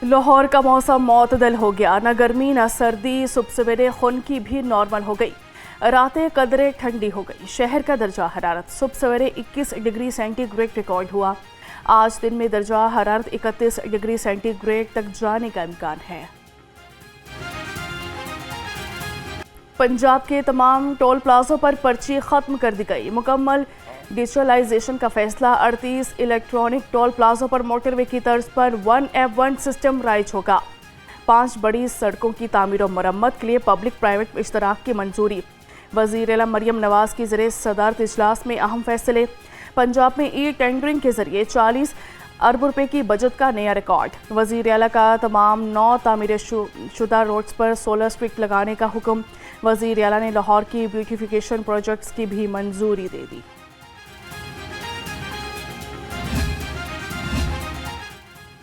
लाहौर का मौसम معتدل हो गया, न गर्मी न सर्दी, सुबह सवेरे खुनकी भी नॉर्मल हो गई। रातें कदरे ठंडी हो गई। शहर का दर्जा हरारत सुबह सवेरे 21 डिग्री सेंटीग्रेड रिकॉर्ड हुआ। आज दिन में दर्जा हरारत 31 डिग्री सेंटीग्रेड तक जाने का इम्कान है। पंजाब के तमाम टोल प्लाजों पर पर्ची खत्म कर दी गई। मुकम्मल डिजिटलाइजेशन का फैसला। 38 इलेक्ट्रॉनिक टोल प्लाजों पर मोटरवे की तर्ज पर 1F1 सिस्टम राइज होगा। 5 बड़ी सड़कों की तामीर और मरम्मत के लिए पब्लिक प्राइवेट इश्तराक की मंजूरी। वज़ीर आला मरियम नवाज की ज़रिए सदारत इजलास में अहम फैसले। पंजाब में ई टेंडरिंग के जरिए 40 अरब रुपए की बचत का नया रिकॉर्ड। वज़ीर आला का तमाम 9 तामीर शुदा रोड्स पर सोलर स्ट्रीट लगाने का हुक्म। वज़ीर आला ने लाहौर की ब्यूटिफिकेशन प्रोजेक्ट्स की भी मंजूरी दे दी।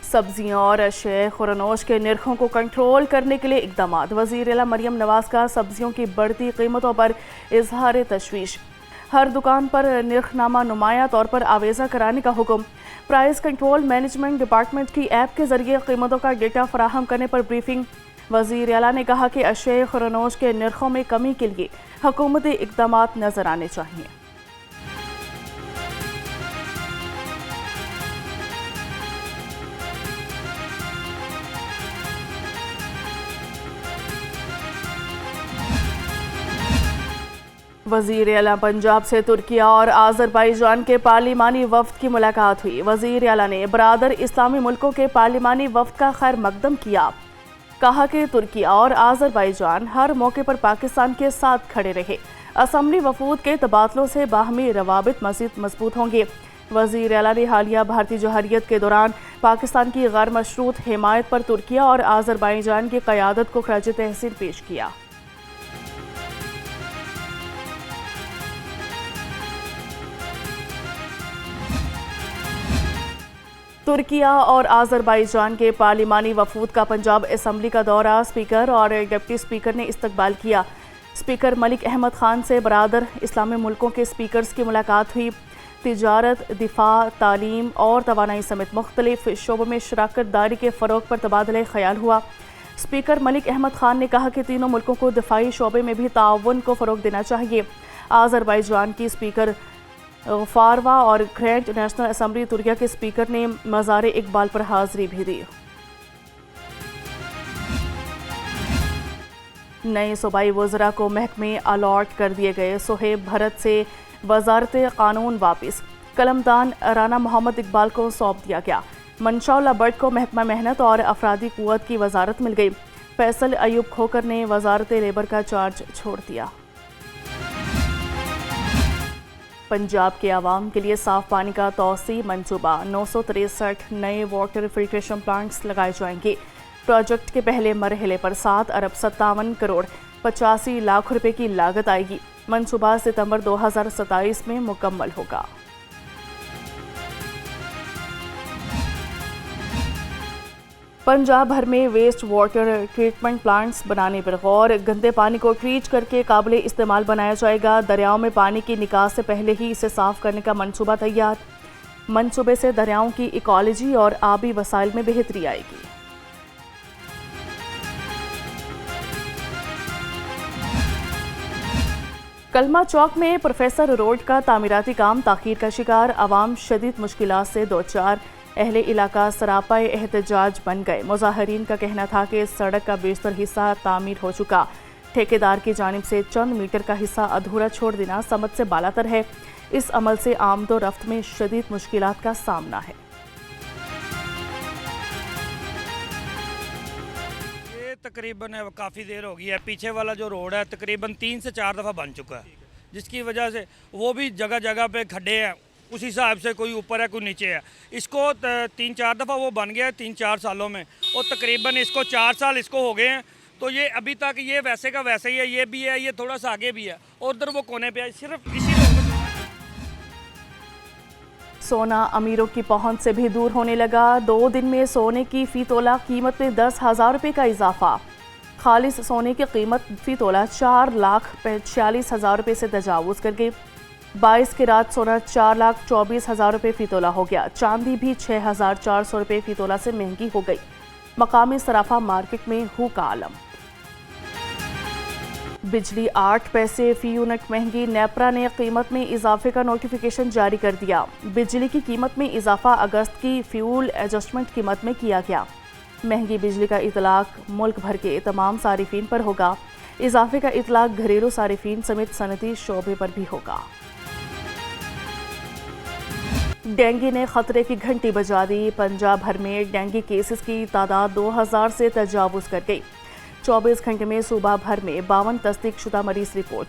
सब्जियां और अशय खुरनोश के निर्खों को कंट्रोल करने के लिए इकदाम। वज़ीर आला मरियम नवाज का सब्जियों की बढ़ती कीमतों पर इजहार तशवीश। हर दुकान पर निर्खनामा नुमाया तौर पर आवेज़ा कराने का हुक्म। प्राइस कंट्रोल मैनेजमेंट डिपार्टमेंट की ऐप के जरिए कीमतों का डेटा फराहम करने पर ब्रीफिंग। वज़ीर आला ने कहा कि अशय खुरनोश के निर्खों में कमी के लिए हुकूमती इकदाम नजर आने चाहिए। वज़ीर आला पंजाब से तुर्किया और आज़रबाईजान के पार्लिमानी वफ़द की मुलाकात हुई। वज़ीर आला ने बरादर इस्लामी मुल्कों के पार्लिमानी वफ़द का खैर मकदम किया। कहा कि तुर्किया और आज़रबाईजान हर मौके पर पाकिस्तान के साथ खड़े रहे। असम्बली वफूद के तबादलों से बाहमी रवाबित मज़ीद मजबूत होंगे। वज़ीर आला ने हालिया भारतीय जौहरियत के दौरान पाकिस्तान की गैर मशरूत हिमायत पर तुर्किया और आज़रबाईजान की क़यादत को खराज तहसीन पेश किया। तुर्किया और आज़रबाईजान के पार्लिमानी वफूद का पंजाब असम्बली का दौरा। स्पीकर और डिप्टी स्पीकर ने इस्तकबाल किया। स्पीकर मलिक अहमद खान से बरादर इस्लामी मुल्कों के स्पीकर्स की मुलाकात हुई। तिजारत, दिफा, तालीम और तवानाई समेत मुख्तलिफ शोबों में शराकत दारी के फ़रोग पर तबादला ख्याल हुआ। स्पीकर मलिक अहमद खान ने कहा कि तीनों मुल्कों को दिफाई शोबे में भी ताउन को फ़रोग देना चाहिए। आज़रबाईजान की स्पीकर फारवा और ग्रैंड नेशनल असम्बली तुर्किया के स्पीकर ने मज़ार इकबाल पर हाज़री भी दी। नए सूबाई वज़रा को महकमे अलॉट कर दिए गए। सोहेब भरत से वज़ारत कानून वापिस। कलमदान राना मोहम्मद इकबाल को सौंप दिया गया। मंशा बट को महकमा मेहनत और अफरादी कुव्वत की वज़ारत मिल गई। फैसल अयूब खोकर ने वज़ारत लेबर का चार्ज छोड़ दिया। पंजाब के आवाम के लिए साफ पानी का तौसी मंसूबा। 963 नए वाटर फिल्ट्रेशन प्लांट्स लगाए जाएंगे। प्रोजेक्ट के पहले मरहले पर 7 अरब 57 करोड़ 85 लाख रुपए की लागत आएगी। मंसूबा सितंबर 2027 में मुकम्मल होगा। पंजाब भर में वेस्ट वाटर ट्रीटमेंट प्लांट्स बनाने पर गौर। गंदे पानी को ट्रीट करके काबिल इस्तेमाल बनाया जाएगा। दरियाओं में पानी की निकास से पहले ही इसे साफ करने का मंसूबा तैयार। मंसूबे से दरियाओं की इकोलॉजी और आबी वसाइल में बेहतरी आएगी। कलमा चौक में प्रोफेसर रोड का तामीराती काम ताखीर का शिकार। आवाम शदीद मुश्किलात से दो चार। अहले इलाका सरापा एहतजाज बन गए। मुजाहरीन का कहना था कि सड़क का बेशतर हिस्सा तामीर हो चुका। ठेकेदार की जानिब से चंद मीटर का हिस्सा अधूरा छोड़ देना समझ से बालातर है। इस अमल से आमदो रफ्त में शदीद मुश्किलात का सामना है। ये तकरीबन काफ़ी देर हो गई है। पीछे वाला जो रोड है तकरीबन 3 से 4 दफ़ा बन चुका है, जिसकी वजह से वो भी जगह जगह पे खड्डे हैं। उस हिसाब से कोई ऊपर है कोई नीचे है। इसको 3-4 दफ़ा वो बन गया है 3-4 सालों में, और तकरीबन इसको 4 साल इसको हो गए हैं। तो ये अभी तक ये वैसे का वैसे ही है। ये भी है, ये थोड़ा सा आगे भी है, और उधर वो कोने पे है। सिर्फ इसी सोना अमीरों की पहुंच से भी दूर होने लगा। 2 दिन में सोने की फी तोला कीमत में 10,000 रुपये का इजाफा। खालिस सोने की कीमत फी तोला 4,46,000 रुपये से तजावुज़ कर गई। 22 की रात सोना 4,24,000 रुपये फी तोला हो गया। चांदी भी 6,400 रुपये फी तोला से महंगी हो गई। मकामी सराफा मार्केट में हु का आलम। बिजली 8 पैसे फी यूनिट महंगी, नेपरा ने कीमत में इजाफे का नोटिफिकेशन जारी कर दिया। बिजली की कीमत में इजाफा अगस्त की फ्यूल एडजस्टमेंट कीमत में किया गया। महंगी बिजली का इतलाक मुल्क भर के तमाम सारिफीन पर होगा। इजाफे का इतलाक घरेलू सारिफीन समेत सनती शोबे पर भी होगा। डेंगू ने खतरे की घंटी बजा दी। पंजाब भर में डेंगू केसेस की तादाद 2000 से तजावुज कर गई। 24 घंटे में सूबा भर में 52 तस्दीक शुदा मरीज रिपोर्ट।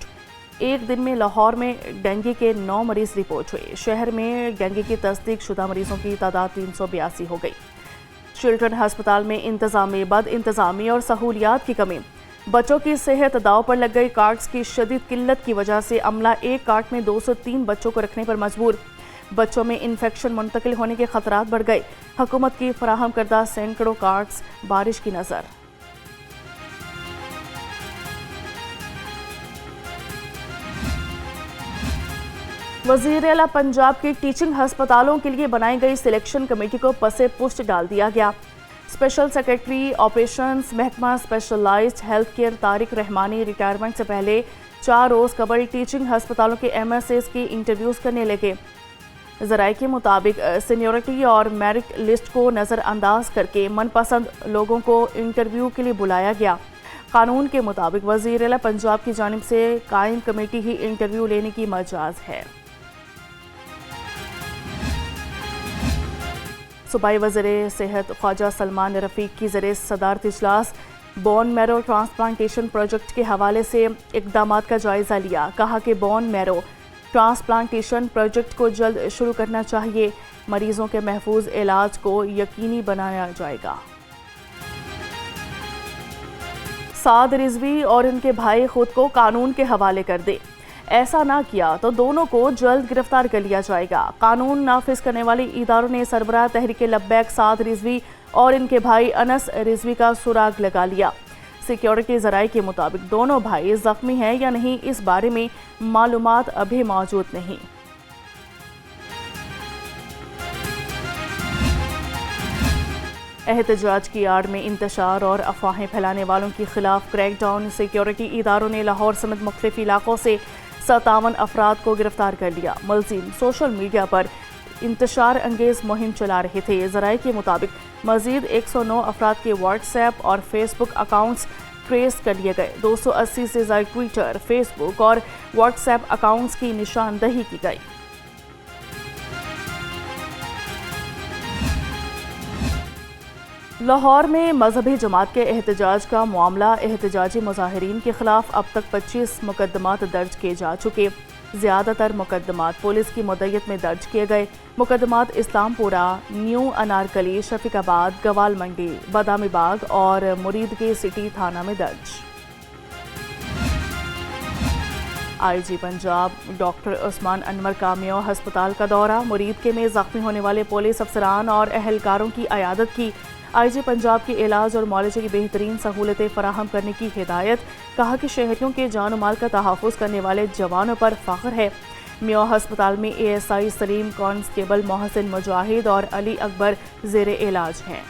एक दिन में लाहौर में डेंगू के 9 मरीज रिपोर्ट हुए। शहर में डेंगू की तस्दीक शुदा मरीजों की तादाद 382 हो गई। चिल्ड्रन हस्पताल में इंतजामी, बद इंतजामी और सहूलियात की कमी। बच्चों की सेहत दाव पर लग गई। कार्ड्स की शदीद किल्लत की वजह से अमला एक कार्ड में 203 बच्चों को रखने पर मजबूर। बच्चों में इन्फेक्शन मुंतकिल होने के खतरात बढ़ गए। हुकूमत की फराहम करदा सैकड़ों कार्ड्स बारिश की नजर। वज़ीर आला पंजाब की टीचिंग हस्पतालों के लिए बनाई गई सिलेक्शन कमेटी को पसे पुष्ट डाल दिया गया। स्पेशल सेक्रेटरी ऑपरेशंस महकमा specialized health care Tariq Rahmani retirement से पहले 4 रोज कबल टीचिंग हस्पतालों के MSAs की इंटरव्यूज करने लगे। ज़राए के मुताबिक सीनियरिटी और मेरिट लिस्ट को नज़रअंदाज करके मनपसंद लोगों को इंटरव्यू के लिए बुलाया गया। कानून के मुताबिक वज़ीर आला पंजाब की जानिब से कायम कमेटी ही इंटरव्यू लेने की मजाज है। सूबाई वज़ीर सेहत ख्वाजा सलमान रफ़ीक की ज़रिए सदारती इजलास बोन मैरो ट्रांसप्लांटेशन प्रोजेक्ट के हवाले से इक़दामात का जायज़ा लिया। कहा कि बोन मैरो ट्रांसप्लांटेशन प्रोजेक्ट को जल्द शुरू करना चाहिए। मरीजों के महफूज इलाज को यकीनी बनाया जाएगा। साद रिजवी और इनके भाई खुद को कानून के हवाले कर दे। ऐसा ना किया तो दोनों को जल्द गिरफ्तार कर लिया जाएगा। कानून नाफिज करने वाले इदारों ने सरबराह तहरीक लब्बैक साद रिजवी और इनके भाई अनस रिजवी का सुराग लगा लिया। सिक्योरिटी ज़राए के मुताबिक दोनों भाई जख्मी हैं या नहीं इस बारे में मालूमात अभी मौजूद नहीं। एहतजाज की आड़ में इंतशार और अफवाहें फैलाने वालों के खिलाफ क्रैकडाउन। सिक्योरिटी इदारों ने लाहौर समेत मुख्तलिफ इलाकों से 57 अफराद को गिरफ्तार कर लिया। मुलजिम सोशल मीडिया पर इंतशार अंगेज मुहिम चला रहे थे। ज़राए के मुताबिक मजीद 109 अफराद के व्हाट्सएप और फेसबुक अकाउंट्स ट्रेस कर लिए गए। 280 से ज़ायद ट्विटर, फेसबुक और व्हाट्सएप अकाउंट्स की निशानदही की गई। लाहौर में मजहबी जमात के एहतजाज का मामला। एहतजाजी मुजाहिरीन के खिलाफ अब तक 25 मुकदमात दर्ज किए जा चुके। ज़्यादातर मुकदमात पुलिस की मुद्दत में दर्ज किए गए। मुकदमात इस्लामपुरा, न्यू अनारकली, शफीकाबाद, गवाल मंडी, बादामी बाग और मुरीदगी सिटी थाना में दर्ज। IG पंजाब डॉक्टर उस्मान अनवर का मियो हस्पताल का दौरा। मुरीदके में जख्मी होने वाले पुलिस अफसरान और अहलकारों की अयादत की। IG पंजाब के इलाज और मुआलजे की बेहतरीन सहूलतें फराहम करने की हिदायत। कहा कि शहरियों के जान और माल का तहफ़्फ़ुज़ करने वाले जवानों पर फ़ख्र है। मियो हस्पताल में ASI सलीम, कांस्टेबल मोहसिन मुजाहिद और अली अकबर ज़ेरे इलाज हैं।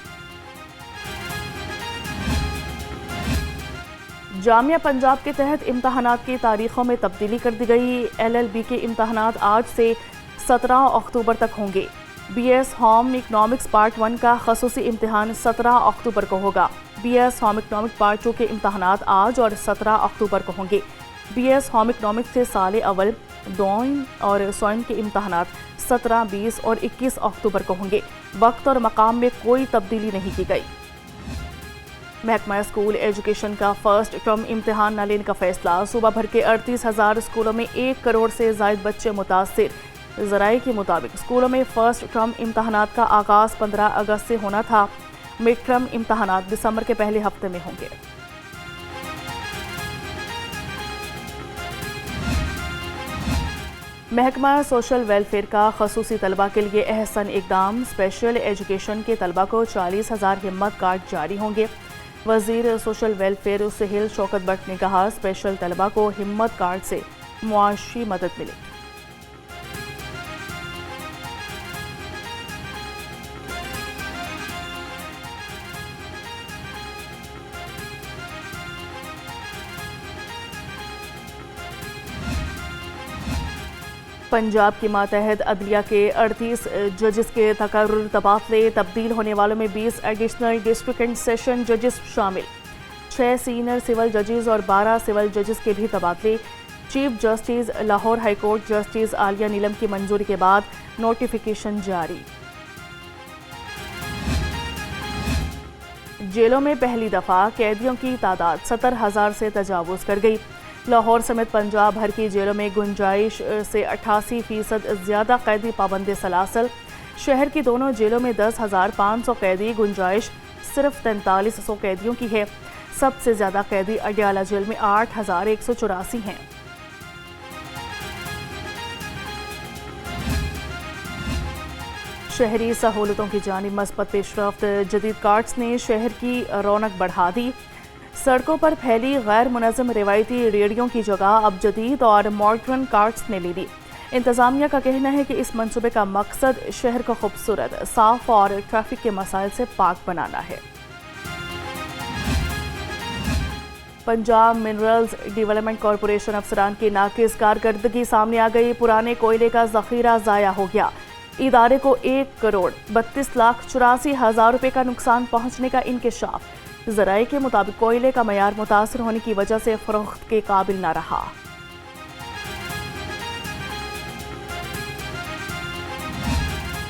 जामिया पंजाब के तहत इम्तहानात की तारीखों में तब्दीली कर दी गई। LLB के इम्तहानात आज से 17 अक्टूबर तक होंगे। BS होम इकनॉमिक्स पार्ट 1 का खसूसी इम्तिहान 17 अक्टूबर को होगा। BS होम इकनॉमिक्स पार्ट 2 के इम्तहानात आज और 17 अक्टूबर को होंगे। BS होम इकनॉमिक्स से साल अव्वल, दोइन और सोइन के इम्तहानात 17, 20 और 21 अक्टूबर को होंगे। वक्त और मकाम में कोई तब्दीली नहीं की गई। महकमा स्कूल एजुकेशन का फर्स्ट टर्म इम्तिहान न लेने का फैसला। सूबा भर के 38,000 स्कूलों में 1 करोड़ से ज़ायद बच्चे मुतासिर। ज़राए के मुताबिक स्कूलों में फर्स्ट टर्म इम्तहानात का आगाज़ 15 अगस्त से होना था। मिड टर्म इम्तहानात दिसंबर के पहले हफ्ते में होंगे। महकमा सोशल वेलफेयर का खसूसी तलबा के लिए एहसन इकदाम। स्पेशल एजुकेशन के तलबा को 40,000 हिम्मत कार्ड जारी होंगे। वज़ीर सोशल वेलफेयर सुहेल शौकत बट ने कहा, स्पेशल तलबा को हिम्मत कार्ड से मुआशी मदद मिलेगी। पंजाब के मातहत अदलिया के 38 जजेस के तकर्रुर तबादले, तब्दील होने वालों में 20 एडिशनल डिस्ट्रिक्ट एंड सेशन जजेस शामिल, 6 सीनियर सिविल जजेस और 12 सिविल जजेस के भी तबादले। Chief justice Lahore high court justice Aalia Neelum की मंजूरी के बाद नोटिफिकेशन जारी। जेलों में पहली दफा कैदियों की तादाद 70,000 से तजावुज कर गई। लाहौर समेत पंजाब भर की जेलों में गुंजाइश से 88% ज्यादा कैदी पाबंद सलासल। शहर की दोनों जेलों में 10,500 कैदी, गुंजाइश सिर्फ 4300 कैदियों की है। सबसे ज्यादा कैदी अडयाला जेल में 8,184 हैं। शहरी सहूलतों की जानिब मस्बत पेशरफ्त, जदीद कार्ट्स ने शहर की रौनक बढ़ा दी। सड़कों पर फैली गैर मुनज़्ज़म रिवायती रेहड़ियों की जगह अब जदीद और मॉडर्न कार्ट्स ने ले ली। इंतज़ामिया का कहना है कि इस मंसूबे का मकसद शहर को खूबसूरत, साफ और ट्रैफिक के मसाइल से पाक बनाना है। पंजाब मिनरल्स डेवलपमेंट कॉरपोरेशन अफसरान की नाकिस कारकर्दगी सामने आ गई। पुराने कोयले का ज़ख़ीरा ज़ाया हो गया। इदारे को 1,32,84,000 रुपये का नुकसान पहुंचने का इंकशाफ। ज़राए के मुताबिक कोयले का मयार मुतासर होने की वजह से फरोख्त के काबिल न रहा।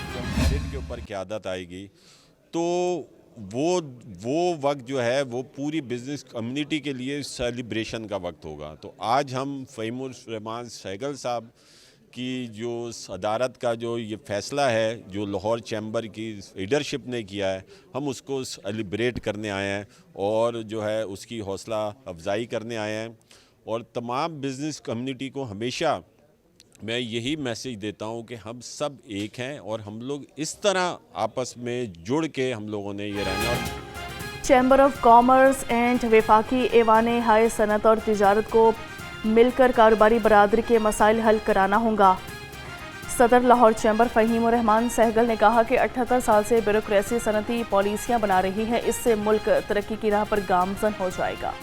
जब मेरिट के ऊपर क़यादत आएगी तो वो वक्त जो है वो पूरी बिज़नेस कम्युनिटी के लिए सेलिब्रेशन का वक्त होगा। तो आज हम फ़हीमुर रहमान सहगल साहब की जो सदारत का जो ये फ़ैसला है जो लाहौर चैम्बर की लीडरशिप ने किया है, हम उसको सेलिब्रेट करने आए हैं और जो है उसकी हौसला अफजाई करने आए हैं। और तमाम बिज़नेस कम्युनिटी को हमेशा मैं यही मैसेज देता हूँ कि हम सब एक हैं और हम लोग इस तरह आपस में जुड़ के हम लोगों ने ये रहना। चैम्बर ऑफ कॉमर्स एंड वफाकी ऐवान हाय सनत और तिजारत को मिलकर कारोबारी बरादरी के मसाइल हल कराना होगा। सदर लाहौर चैम्बर फ़हीमुर रहमान सहगल ने कहा कि 78 साल से ब्यूरोक्रेसी सनती पॉलिसियां बना रही है, इससे मुल्क तरक्की की राह पर गामजन हो जाएगा।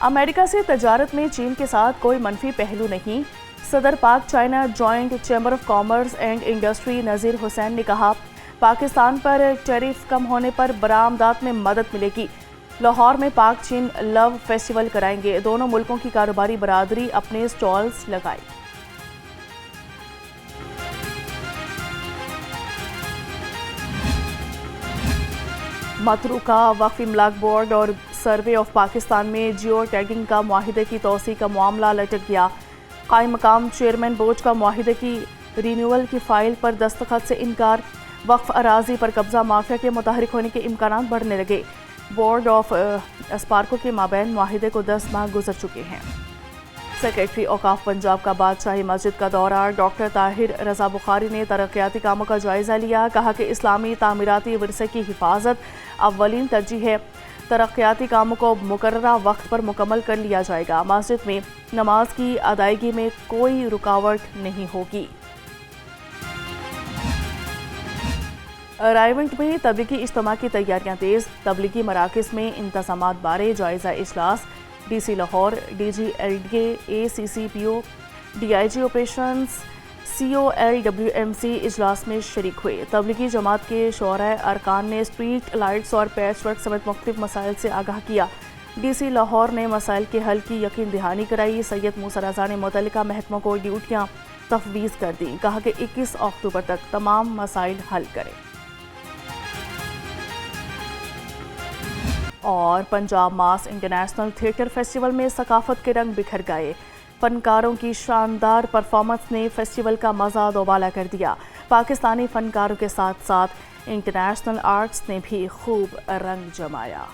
अमेरिका से तजारत में चीन के साथ कोई मनफी पहलू नहीं। सदर Pak China joint chamber of commerce and industry Nazir Hussain ने कहा, पाकिस्तान पर टैरिफ कम होने पर बरामदात में मदद मिलेगी। लाहौर में पाक चीन लव फेस्टिवल कराएंगे। दोनों मुल्कों की कारोबारी बरादरी अपने स्टॉल्स लगाएगी। मतरूका वक्फ इमलाक बोर्ड और सर्वे ऑफ पाकिस्तान में जियो टैगिंग का मुआहिदे की तोसी का मामला लटक गया। कायम मकाम चेयरमैन बोर्ड का मुआहिदे की रिन्यूअल की फाइल पर दस्तखत से इनकार। वक्फ अराजी पर कब्जा माफिया के मुतहरिक होने के इम्कानात बढ़ने लगे। बोर्ड ऑफ एस्पार्को के माबैन मुआहिदे को 10 माह गुजर चुके हैं। सेक्रेटरी औकाफ पंजाब का बादशाही मस्जिद का दौरा। डॉक्टर ताहिर रजा बुखारी ने तरक्याती कामों का जायजा लिया। कहा कि इस्लामी तामीराती विरसे की हिफाजत अव्वलीन तरजीह है। तरक्याती कामों को मुकर्ररा वक्त पर मुकम्मल कर लिया जाएगा। मस्जिद में नमाज की अदायगी में कोई रुकावट नहीं होगी। रायवंट में तबलीगी इज्तिमा की तैयारियां तेज। तबलीगी मराकज़ में इंतज़ामात बारे जायज़ा इजलास। DC Lahore, DG LDA, ACCPO, DIG operations, COLWMC इजलास में शरीक हुए। तबलीगी जमात के शोराए अरकान ने स्ट्रीट लाइट्स और पैच वर्क समेत मुख्तलिफ मसाइल से आगाह किया। DC लाहौर ने मसाइल के हल की यकीन दहानी कराई। सैयद मूसा रज़ा ने मुतल्लिका महकमों को ड्यूटियाँ तफवीज़ कर दी। कहा कि 21 अक्टूबर तक तमाम मसाइल हल करें। और पंजाब मास इंटरनेशनल थिएटर फेस्टिवल में सकाफत के रंग बिखर गए। फनकारों की शानदार परफॉर्मेंस ने फेस्टिवल का मज़ा दोबाला कर दिया। पाकिस्तानी फनकारों के साथ साथ इंटरनेशनल आर्ट्स ने भी खूब रंग जमाया।